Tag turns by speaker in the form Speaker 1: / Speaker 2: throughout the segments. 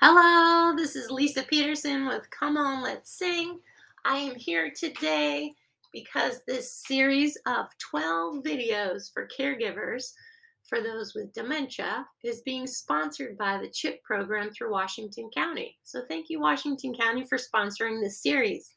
Speaker 1: Hello, this is Lisa Peterson with Come On, Let's Sing. I am here today because this series of 12 videos for caregivers for those with dementia is being sponsored by the CHIP program through Washington County. So thank you, Washington County, for sponsoring this series.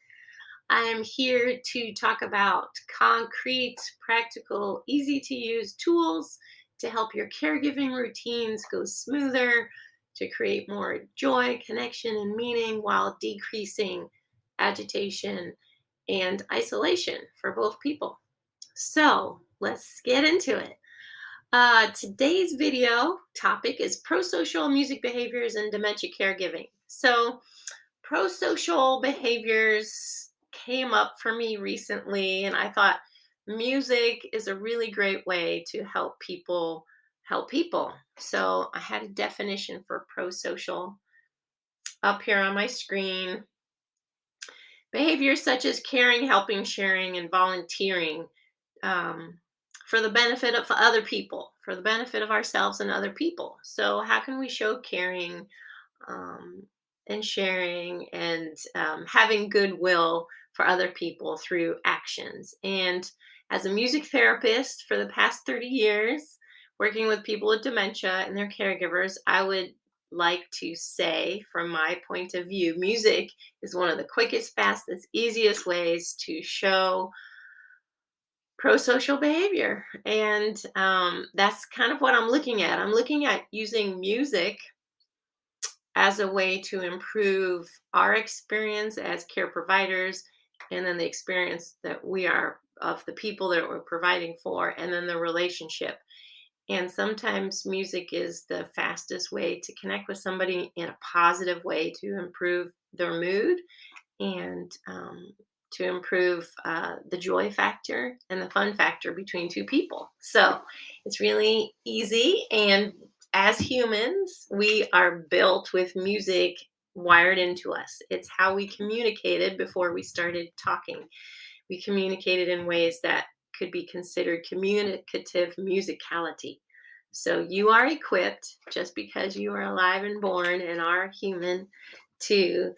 Speaker 1: I am here to talk about concrete, practical, easy to use tools to help your caregiving routines go smoother, to create more joy, connection, and meaning while decreasing agitation and isolation for both people. So let's get into it. Today's video topic is prosocial music behaviors and dementia caregiving. So, prosocial behaviors came up for me recently, and I thought music is a really great way to help people. So I had a definition for prosocial up here on my screen. Behaviors such as caring, helping, sharing, and volunteering um, for the benefit of other people, for the benefit of ourselves and other people. So how can we show caring um, and sharing and having goodwill for other people through actions? And as a music therapist for the past 30 years, working with people with dementia and their caregivers, I would like to say, from my point of view, music is one of the quickest, fastest, easiest ways to show pro-social behavior. And that's kind of what I'm looking at. I'm looking at using music as a way to improve our experience as care providers, and then the experience that we are of the people that we're providing for, and then the relationship. And sometimes music is the fastest way to connect with somebody in a positive way to improve their mood and to improve the joy factor and the fun factor between two people. So it's really easy. And as humans, we are built with music wired into us. It's how we communicated before we started talking. We communicated in ways that could be considered communicative musicality. So you are equipped, just because you are alive and born and are human, to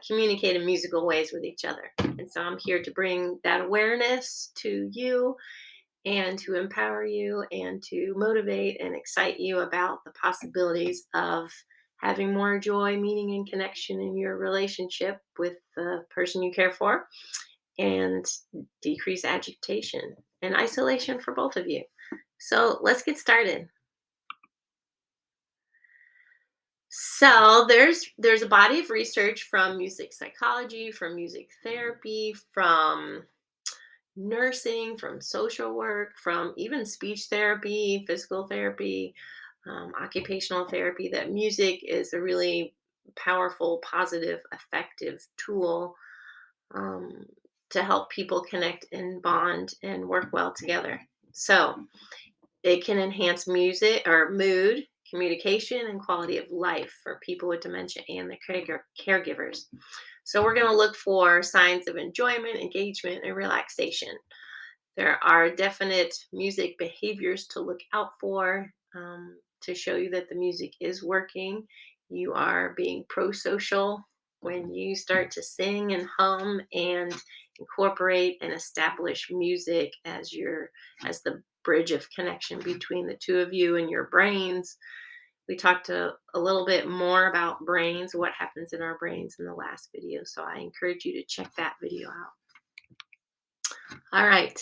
Speaker 1: communicate in musical ways with each other. And so I'm here to bring that awareness to you and to empower you and to motivate and excite you about the possibilities of having more joy, meaning, and connection in your relationship with the person you care for, and decrease agitation and isolation for both of you. So let's get started. So there's a body of research from music psychology, from music therapy, from nursing, from social work, from even speech therapy, physical therapy, occupational therapy, that music is a really powerful, positive, effective tool um, to help people connect and bond and work well together. So it can enhance music or mood, communication, and quality of life for people with dementia and their caregivers. So we're going to look for signs of enjoyment, engagement, and relaxation. There are definite music behaviors to look out for to show you that the music is working. You are being pro-social when you start to sing and hum and incorporate and establish music as the bridge of connection between the two of you and your brains. We talked a little bit more about brains, what happens in our brains, in the last video. So I encourage you to check that video out. All right.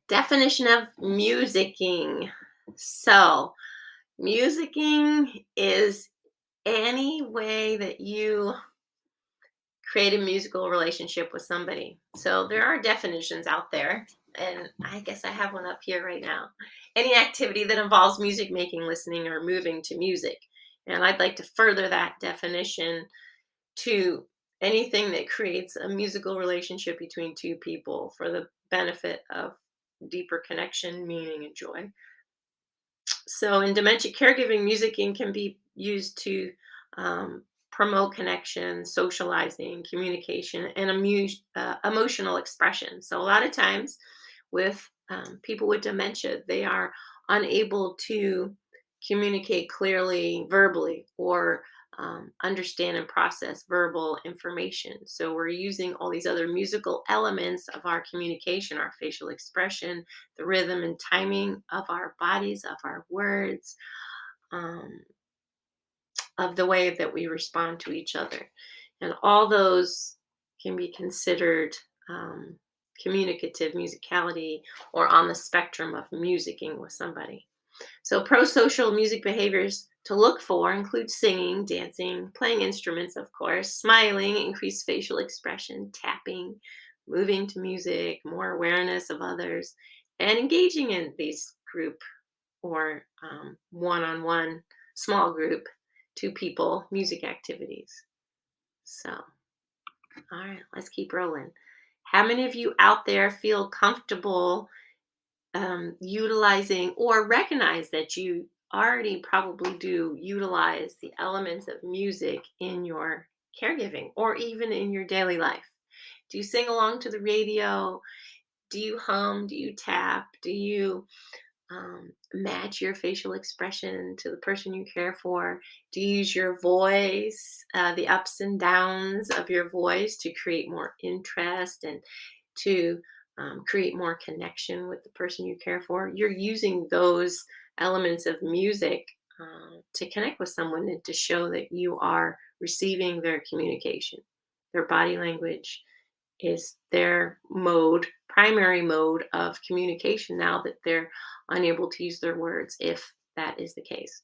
Speaker 1: Definition of musicking. So, musicking is any way that you create a musical relationship with somebody. So, there are definitions out there, and I guess I have one up here right now. Any activity that involves music making, listening, or moving to music. And I'd like to further that definition to anything that creates a musical relationship between two people for the benefit of deeper connection, meaning, and joy. So, in dementia caregiving, musicking can be used to promote connection, socializing, communication, and emotional expression. So, a lot of times with people with dementia, they are unable to communicate clearly verbally or understand and process verbal information. So we're using all these other musical elements of our communication, our facial expression, the rhythm and timing of our bodies, of our words, um, of the way that we respond to each other. And all those can be considered um, communicative musicality or on the spectrum of musicking with somebody. So, prosocial music behaviors to look for include singing, dancing, playing instruments, of course, smiling, increased facial expression, tapping, moving to music, more awareness of others, and engaging in these group or one on one, small group, two people music activities. So, all right, let's keep rolling. How many of you out there feel comfortable utilizing or recognize that you already probably do utilize the elements of music in your caregiving or even in your daily life? Do you sing along to the radio? Do you hum? Do you tap? Do you match your facial expression to the person you care for? Do you use your voice, the ups and downs of your voice to create more interest and to create more connection with the person you care for? You're using those elements of music to connect with someone and to show that you are receiving their communication, their body language, is their primary mode of communication now that they're unable to use their words, if that is the case.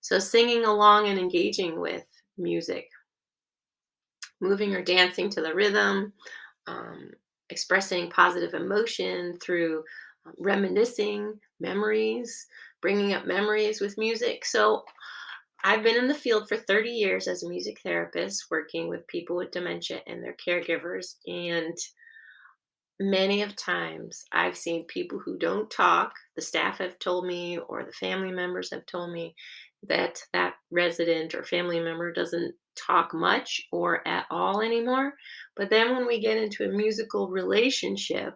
Speaker 1: So, singing along and engaging with music, moving or dancing to the rhythm, um, expressing positive emotion through reminiscing memories, bringing up memories with music. So, I've been in the field for 30 years as a music therapist, working with people with dementia and their caregivers. And many of times I've seen people who don't talk, the staff have told me, or the family members have told me that that resident or family member doesn't talk much or at all anymore. But then when we get into a musical relationship,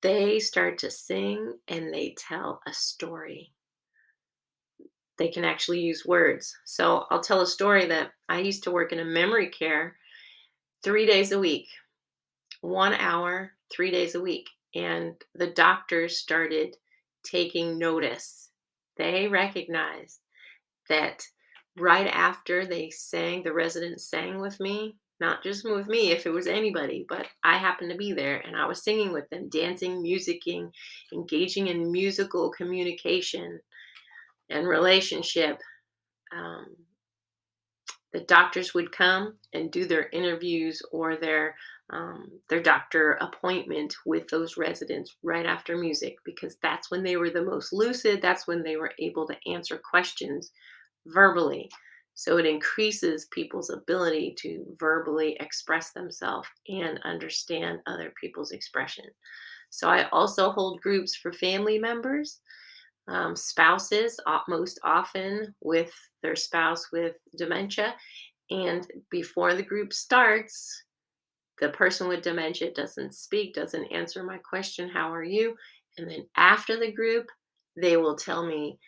Speaker 1: they start to sing and they tell a story. They can actually use words. So I'll tell a story that I used to work in a memory care 3 days a week. 1 hour, 3 days a week. And the doctors started taking notice. They recognized that right after they sang, the residents sang with me, not just with me, if it was anybody, but I happened to be there and I was singing with them, dancing, musicking, engaging in musical communication and relationship. Um, the doctors would come and do their interviews or their doctor appointment with those residents right after music, because that's when they were the most lucid. That's when they were able to answer questions verbally. So it increases people's ability to verbally express themselves and understand other people's expression. So I also hold groups for family members, spouses, most often with their spouse with dementia, and before the group starts, the person with dementia doesn't speak, doesn't answer my question, how are you? And then after the group, they will tell me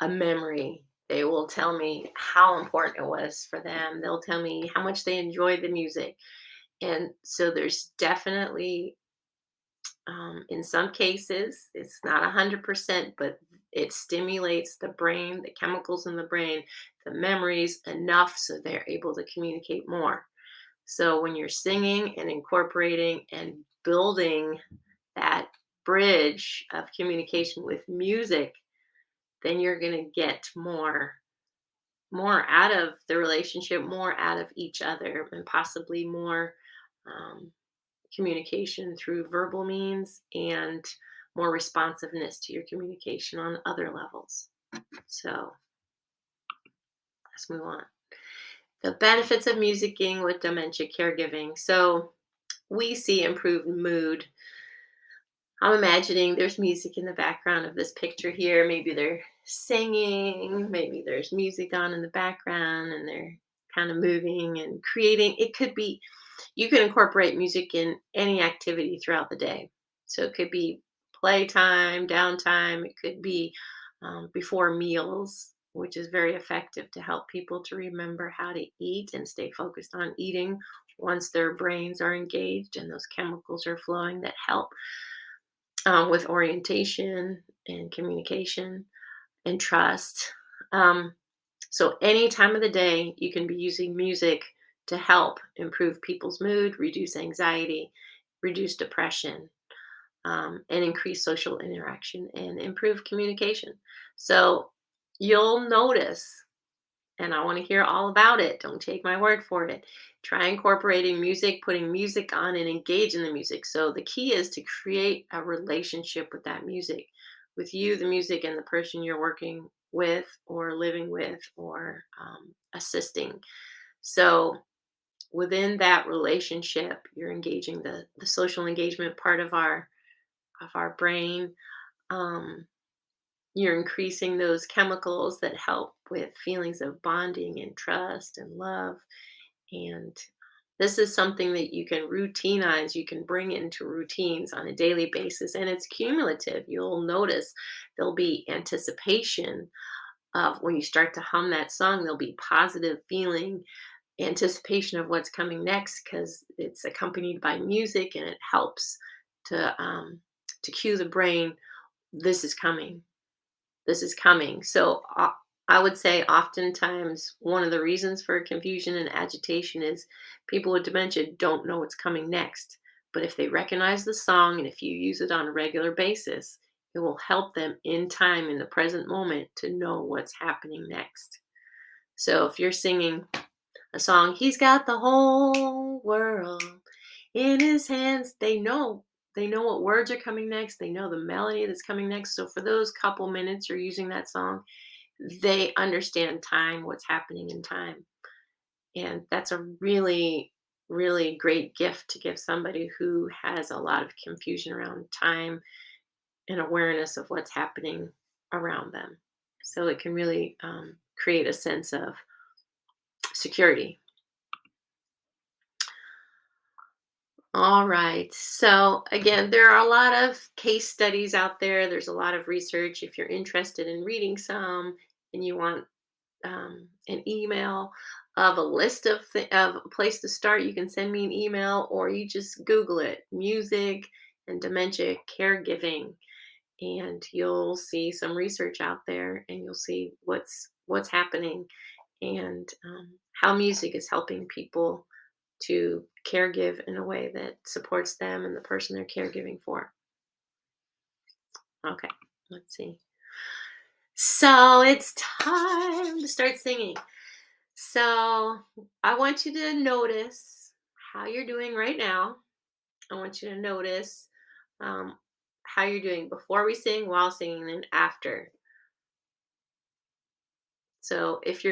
Speaker 1: a memory. They will tell me how important it was for them. They'll tell me how much they enjoyed the music. And so there's definitely, in some cases, it's not 100%, but it stimulates the brain, the chemicals in the brain, the memories enough so they're able to communicate more. So when you're singing and incorporating and building that bridge of communication with music, then you're going to get more out of the relationship, more out of each other, and possibly more um, communication through verbal means and more responsiveness to your communication on other levels. So let's move on. The benefits of musicking with dementia caregiving. So we see improved mood. I'm imagining there's music in the background of this picture here. Maybe they're singing, maybe there's music on in the background and they're kind of moving and creating. It could be, you can incorporate music in any activity throughout the day. So it could be playtime, downtime, it could be before meals, which is very effective to help people to remember how to eat and stay focused on eating once their brains are engaged and those chemicals are flowing that help with orientation and communication and trust. Um, so, any time of the day, you can be using music to help improve people's mood, reduce anxiety, reduce depression, and increase social interaction and improve communication. So, you'll notice, and I want to hear all about it. Don't take my word for it. Try incorporating music, putting music on, and engage in the music. So, the key is to create a relationship with that music, with you, the music, and the person you're working with, or living with, or assisting. So, within that relationship, you're engaging the social engagement part of our brain. Um, you're increasing those chemicals that help with feelings of bonding and trust and love. And this is something that you can routinize, you can bring into routines on a daily basis, and it's cumulative. You'll notice there'll be anticipation of when you start to hum that song, there'll be positive feeling, anticipation of what's coming next because it's accompanied by music and it helps to cue the brain, this is coming, this is coming. So I would say oftentimes one of the reasons for confusion and agitation is people with dementia don't know what's coming next. But if they recognize the song and if you use it on a regular basis, it will help them in time in the present moment to know what's happening next. So if you're singing a song, he's got the whole world in his hands, they know what words are coming next, they know the melody that's coming next. So for those couple minutes you're using that song, they understand time, what's happening in time. And that's a really, really great gift to give somebody who has a lot of confusion around time and awareness of what's happening around them. So it can really create a sense of security. All right. So, again, there are a lot of case studies out there. There's a lot of research. If you're interested in reading some and you want an email of a list of a place to start, you can send me an email or you just Google it, music and dementia caregiving, and you'll see some research out there and you'll see what's happening and how music is helping people to caregive in a way that supports them and the person they're caregiving for. Okay, let's see. So it's time to start singing. So I want you to notice how you're doing right now. I want you to notice um, how you're doing before we sing, while singing, and after. So if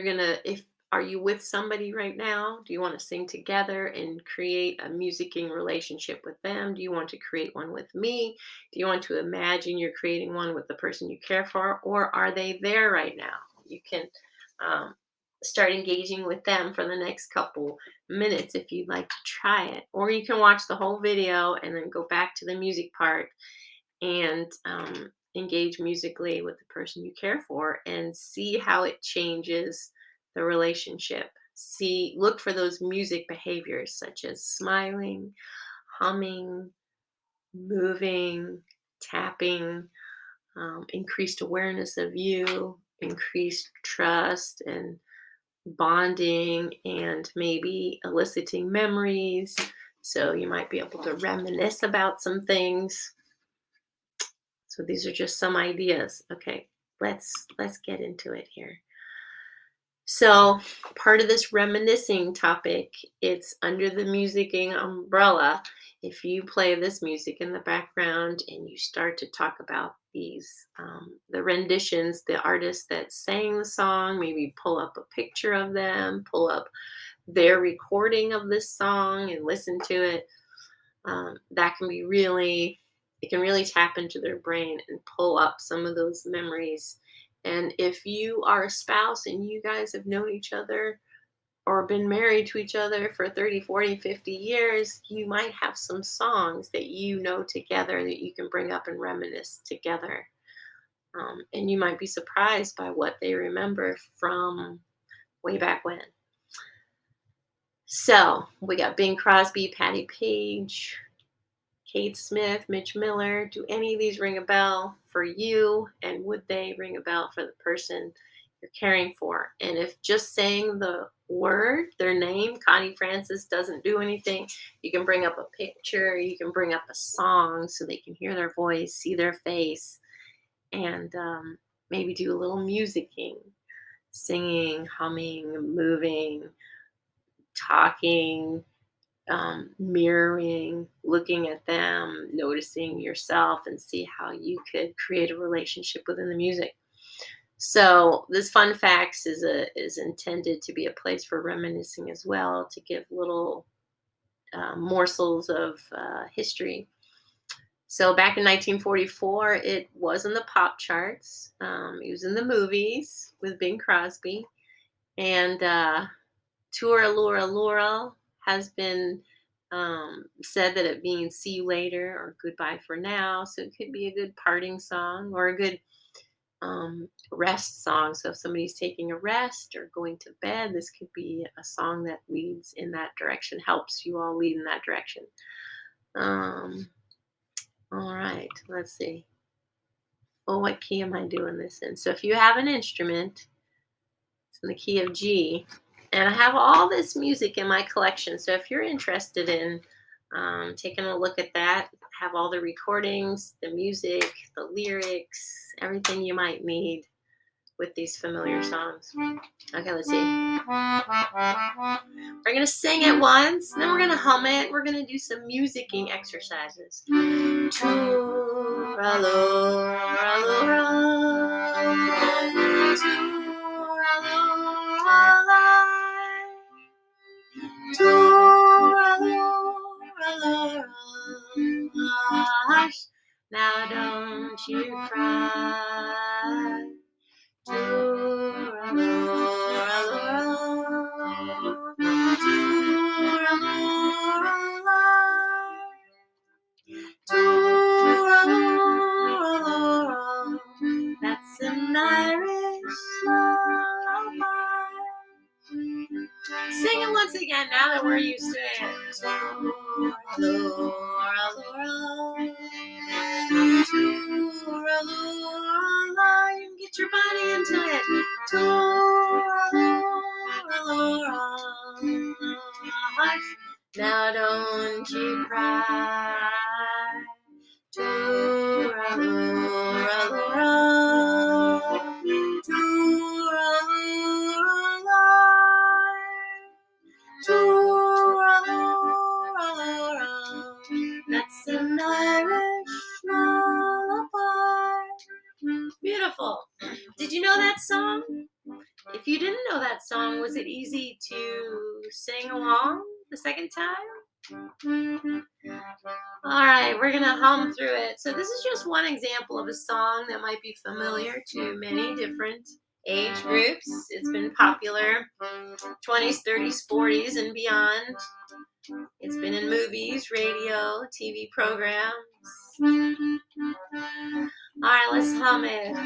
Speaker 1: are you with somebody right now? Do you want to sing together and create a musicking relationship with them? Do you want to create one with me? Do you want to imagine you're creating one with the person you care for? Or are they there right now? You can um, start engaging with them for the next couple minutes if you'd like to try it. Or you can watch the whole video and then go back to the music part and engage musically with the person you care for and see how it changes the relationship. Look for those music behaviors such as smiling, humming, moving, tapping, increased awareness of you, increased trust and bonding, and maybe eliciting memories. So you might be able to reminisce about some things. So these are just some ideas. Okay, let's get into it here. So part of this reminiscing topic, it's under the musicking umbrella. If you play this music in the background and you start to talk about these the renditions, the artists that sang the song, maybe pull up a picture of them, pull up their recording of this song and listen to it. That can be really, it can really tap into their brain and pull up some of those memories. And if you are a spouse and you guys have known each other or been married to each other for 30, 40, 50 years, you might have some songs that you know together that you can bring up and reminisce together. And you might be surprised by what they remember from way back when. So we got Bing Crosby, Patty Page, Kate Smith, Mitch Miller. Do any of these ring a bell for you? And would they ring a bell for the person you're caring for? And if just saying the word, their name, Connie Francis, doesn't do anything, you can bring up a picture, you can bring up a song so they can hear their voice, see their face, and maybe do a little musicking, singing, humming, moving, talking, mirroring, looking at them, noticing yourself, and see how you could create a relationship within the music. So this fun facts is intended to be a place for reminiscing as well, to give little morsels of history. So back in 1944, it was in the pop charts. It was in the movies with Bing Crosby, and Tura Lura Lura has been said that it means see you later or goodbye for now. So it could be a good parting song or a good rest song. So if somebody's taking a rest or going to bed, this could be a song that leads in that direction, helps you all lead in that direction. Um, all right, let's see. Well, what key am I doing this in? So if you have an instrument, it's in the key of G. And I have all this music in my collection. So if you're interested in taking a look at that, have all the recordings, the music, the lyrics, everything you might need with these familiar songs. Okay, let's see. We're going to sing it once, then we're going to hum it. We're going to do some musicking exercises. Hush, now don't you cry. That's an Irish lullaby. Sing it once again now that we're used to it. Laura, Laura, Laura, Laura, you can get your body into it. Laura, Laura, hush, now don't you cry. Laura, Laura, Laura, that's an Irish lullaby. Beautiful. Did you know that song? If you didn't know that song, was it easy to sing along the second time? All right, we're going to hum through it. So this is just one example of a song that might be familiar to many different age groups. It's been popular 20s, 30s, 40s, and beyond. It's been in movies, radio, TV programs. All right, let's hum it.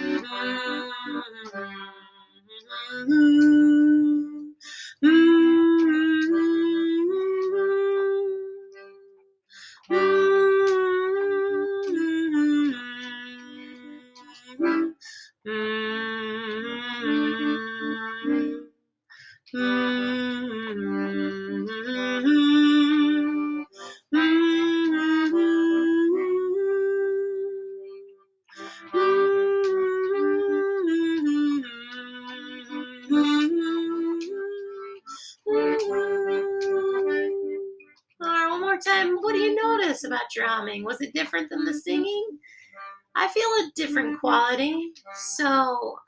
Speaker 1: All right, one more time. What do you notice about your humming? Was it different than the singing? I feel a different quality. So,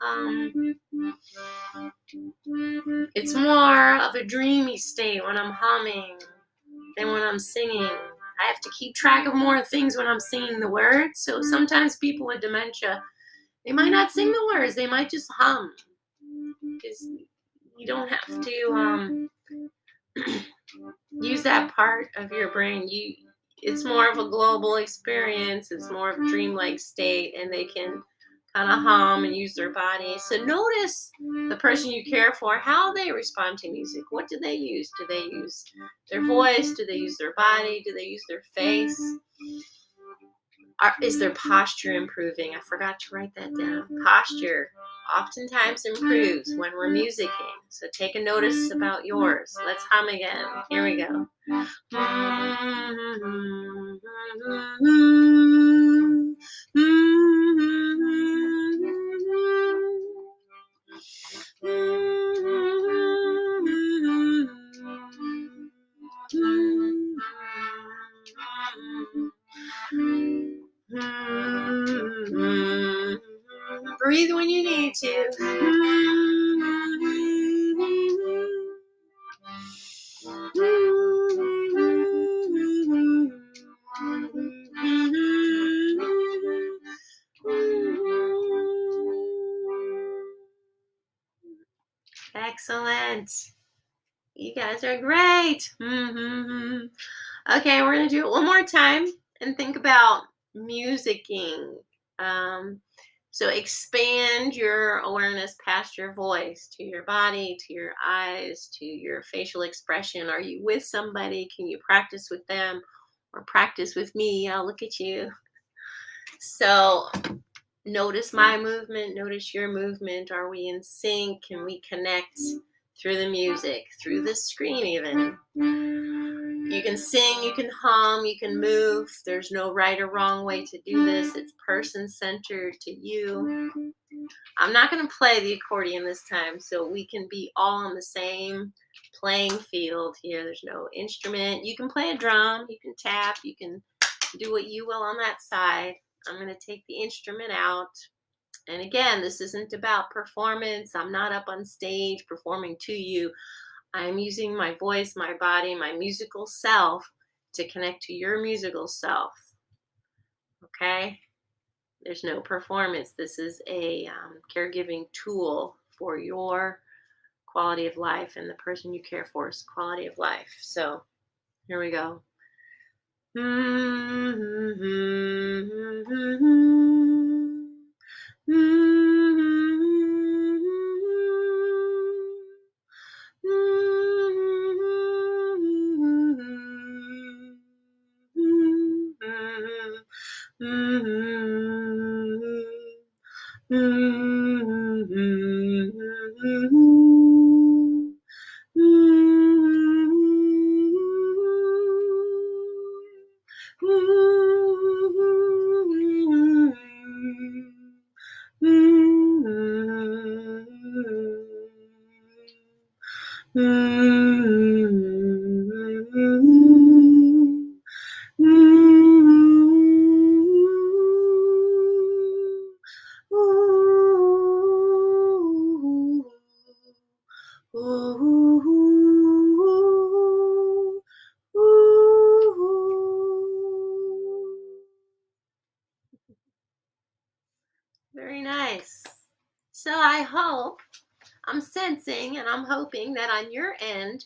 Speaker 1: it's more of a dreamy state when I'm humming than when I'm singing. I have to keep track of more things when I'm singing the words. So sometimes people with dementia, they might not sing the words. They might just hum. Because you don't have to use that part of your brain. It's more of a global experience. It's more of a dreamlike state, and they can kind of hum and use their body. So notice the person you care for, how they respond to music. What do they use? Do they use their voice? Do they use their body? Do they use their face? Is their posture improving? I forgot to write that down. Posture oftentimes improves when we're musicking. So take a notice about yours. Let's hum again. Here we go. Breathe when you need to. Excellent. You guys are great. Okay, we're going to do it one more time and think about musicking. Um, so expand your awareness past your voice to your body, to your eyes, to your facial expression. Are you with somebody? Can you practice with them or practice with me? I'll look at you. So notice my movement, notice your movement. Are we in sync? Can we connect through the music, through the screen even? You can sing, you can hum, you can move. There's no right or wrong way to do this. It's person-centered to you. I'm not going to play the accordion this time, so we can be all on the same playing field here. There's no instrument. You can play a drum, you can tap, you can do what you will on that side. I'm going to take the instrument out. And again, this isn't about performance. I'm not up on stage performing to you. I'm using my voice, my body, my musical self to connect to your musical self. Okay? There's no performance. This is a caregiving tool for your quality of life and the person you care for's quality of life. So here we go. Very nice. So I'm sensing and I'm hoping that on your end,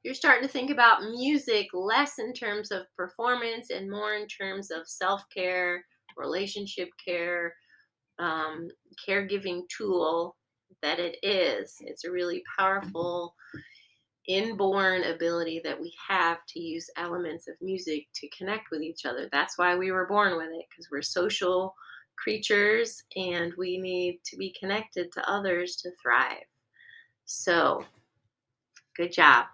Speaker 1: you're starting to think about music less in terms of performance and more in terms of self-care, relationship care, um, caregiving tool that it is. It's a really powerful inborn ability that we have to use elements of music to connect with each other. That's why we were born with it, because we're social creatures and we need to be connected to others to thrive. So, good job.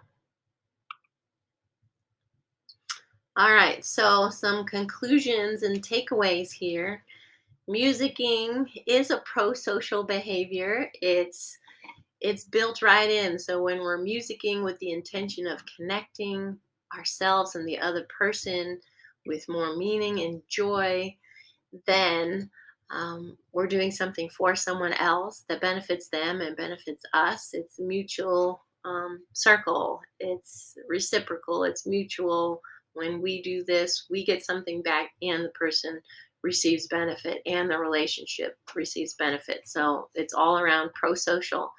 Speaker 1: All right, so some conclusions and takeaways here. Musicking is a pro-social behavior. It's built right in. So when we're musicking with the intention of connecting ourselves and the other person with more meaning and joy, then we're doing something for someone else that benefits them and benefits us. It's a mutual circle. It's reciprocal. It's mutual. When we do this, we get something back, and the person receives benefit, and the relationship receives benefit. So it's all around pro-social.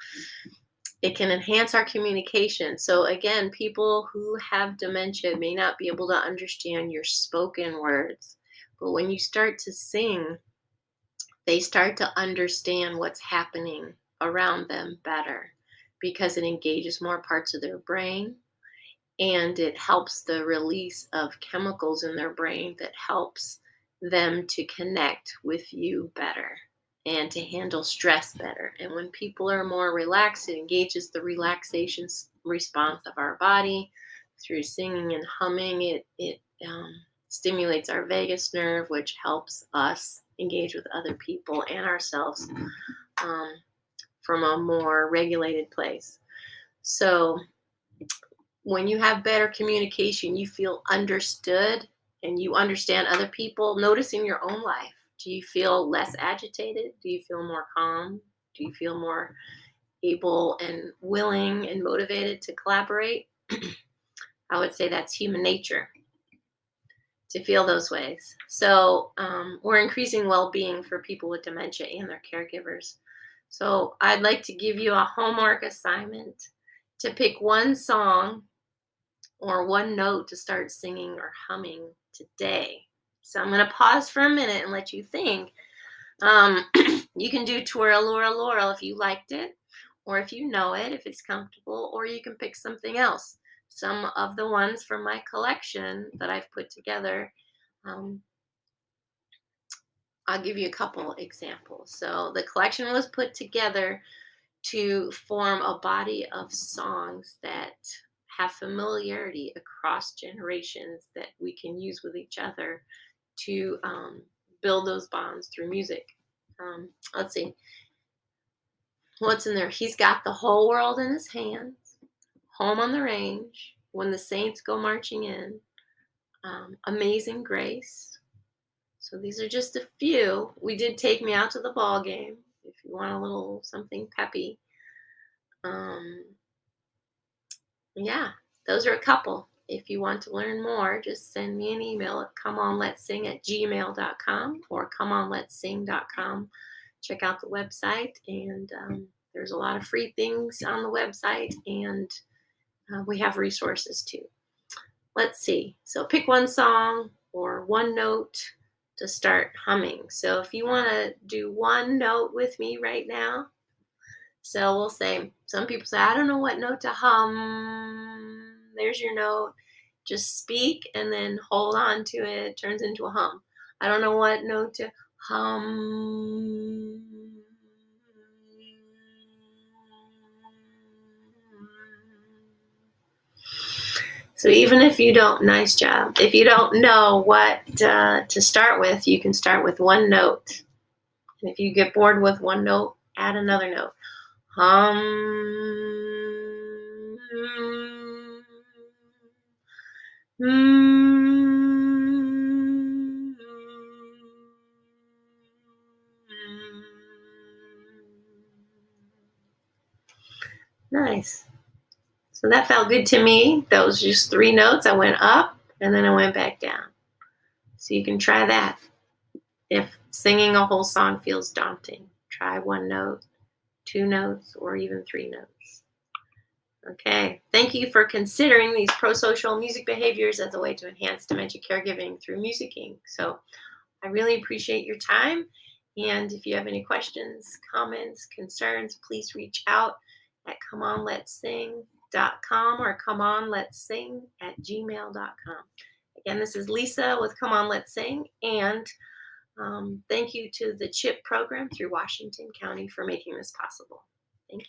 Speaker 1: It can enhance our communication. So again, people who have dementia may not be able to understand your spoken words, but when you start to sing, they start to understand what's happening around them better because it engages more parts of their brain and it helps the release of chemicals in their brain that helps them to connect with you better and to handle stress better. And when people are more relaxed, it engages the relaxation response of our body through singing and humming. It stimulates our vagus nerve, which helps us engage with other people and ourselves um, from a more regulated place. So when you have better communication, you feel understood and you understand other people. Notice in your own life, do you feel less agitated? Do you feel more calm? Do you feel more able and willing and motivated to collaborate? I would say that's human nature to feel those ways. So we're increasing well-being for people with dementia and their caregivers. So I'd like to give you a homework assignment to pick one song or one note to start singing or humming today. So I'm going to pause for a minute and let you think. Um, you can do Twirl Laurel Laurel if you liked it, or if you know it, if it's comfortable, or you can pick something else. Some of the ones from my collection that I've put together, um, I'll give you a couple examples. So the collection was put together to form a body of songs that have familiarity across generations that we can use with each other to build those bonds through music. Let's see. What's in there? He's got the whole world in his hands. Home on the range. When the saints go marching in. Amazing Grace. So these are just a few. We did Take Me Out to the Ball Game. If you want a little something peppy. Um, Yeah, those are a couple. If you want to learn more, just send me an email at comeonletsing@gmail.com or comeonletsing.com. Check out the website, and there's a lot of free things on the website, and we have resources too. Let's see. So pick one song or one note to start humming. So if you want to do one note with me right now, so we'll say, some people say, I don't know what note to hum. There's your note. Just speak and then hold on to it. It turns into a hum. I don't know what note to hum. So even if you don't, nice job. If you don't know what to start with, you can start with one note. And if you get bored with one note, add another note. Hum. Nice. So that felt good to me. That was just three notes. I went up and then I went back down. So you can try that. If singing a whole song feels daunting, try one note, two notes, or even three notes. Okay. Thank you for considering these prosocial music behaviors as a way to enhance dementia caregiving through musicking. So I really appreciate your time. And if you have any questions, comments, concerns, please reach out at comeonletsing.com or comeonletsing@gmail.com. Again, this is Lisa with Come On Let's Sing. And thank you to the CHIP program through Washington County for making this possible. Thank you.